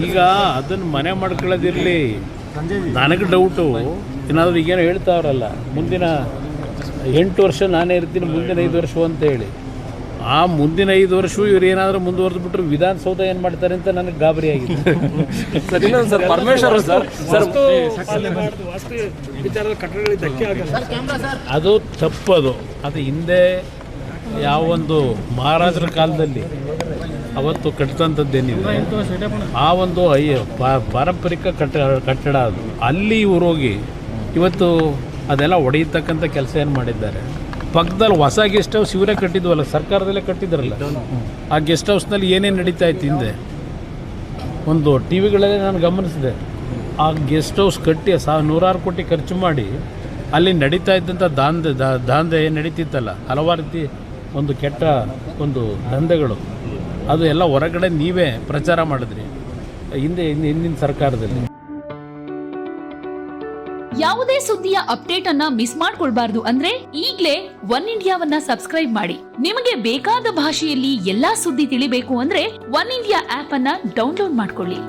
ಈಗ ಅದನ್ನು ಮನೆ ಮಾಡ್ಕೊಳ್ಳೋದಿರಲಿ. ನನಗೆ ಡೌಟು ಏನಾದರೂ ಈಗೇನೋ ಹೇಳ್ತಾವ್ರಲ್ಲ, ಮುಂದಿನ 8 ವರ್ಷ ನಾನೇ ಇರ್ತೀನಿ, ಮುಂದಿನ 5 ವರ್ಷ ಅಂತ ಹೇಳಿ. ಆ ಮುಂದಿನ 5 ವರ್ಷವೂ ಇವ್ರು ಏನಾದರೂ ಮುಂದುವರೆದು ಬಿಟ್ಟರು ವಿಧಾನಸೌಧ ಏನು ಮಾಡ್ತಾರೆ ಅಂತ ನನಗೆ ಗಾಬರಿ ಆಗಿದೆ. ಸರ್ ಇನ್ನೊಂದು ಸರ್ ಪರಮೇಶ್ವರ್ ಸರ್ ಅದು ತಪ್ಪದು. ಅದು ಹಿಂದೆ ಯಾವೊಂದು ಮಹಾರಾಜರ ಕಾಲದಲ್ಲಿ ಅವತ್ತು ಕಟ್ಟಿದಂಥದ್ದೇನಿದೆ ಆ ಒಂದು ಪಾರಂಪರಿಕ ಕಟ್ಟಡ ಅದು. ಅಲ್ಲಿ ಇವ್ರು ಹೋಗಿ ಇವತ್ತು ಅದೆಲ್ಲ ಒಡೆಯತಕ್ಕಂಥ ಕೆಲಸ ಏನು ಮಾಡಿದ್ದಾರೆ. ಪಕ್ಕದಲ್ಲಿ ಹೊಸ ಗೆಸ್ಟ್ ಹೌಸ್ ಇವರೇ ಕಟ್ಟಿದ್ವಲ್ಲ, ಸರ್ಕಾರದಲ್ಲೇ ಕಟ್ಟಿದ್ರಲ್ಲ. ಆ ಗೆಸ್ಟ್ ಹೌಸ್ನಲ್ಲಿ ಏನೇನು ನಡೀತಾ ಇತ್ತು ಹಿಂದೆ ಒಂದು ಟಿ ವಿಗಳಲ್ಲೇ ನಾನು ಗಮನಿಸಿದೆ. ಆ ಗೆಸ್ಟ್ ಹೌಸ್ ಕಟ್ಟಿ 100 ಕೋಟಿ ಖರ್ಚು ಮಾಡಿ ಅಲ್ಲಿ ನಡೀತಾ ಇದ್ದಂಥ ದಾಂಧೆ ಏನು ನಡೀತಿತ್ತಲ್ಲ, ಹಲವಾರು ರೀತಿ ಒಂದು ಕೆಟ್ಟ ಒಂದು ದಂಧೆಗಳು, ಅದು ಎಲ್ಲ ಹೊರಗಡೆ ನೀವೇ ಪ್ರಚಾರ ಮಾಡಿದ್ರಿ ಹಿಂದಿನ ಸರ್ಕಾರದಲ್ಲಿ. ಯಾವುದೇ ಸುದ್ದಿಯ ಅಪ್ಡೇಟ್ ಅನ್ನ ಮಿಸ್ ಮಾಡ್ಕೊಳ್ಬಾರ್ದು ಅಂದ್ರೆ ಈಗ್ಲೇ ಒನ್ ಇಂಡಿಯಾವನ್ನ ಸಬ್ಸ್ಕ್ರೈಬ್ ಮಾಡಿ. ನಿಮಗೆ ಬೇಕಾದ ಭಾಷೆಯಲ್ಲಿ ಎಲ್ಲಾ ಸುದ್ದಿ ತಿಳಿಬೇಕು ಅಂದ್ರೆ ಒನ್ ಇಂಡಿಯಾ ಆಪ್ ಅನ್ನ ಡೌನ್ಲೋಡ್ ಮಾಡ್ಕೊಳ್ಳಿ.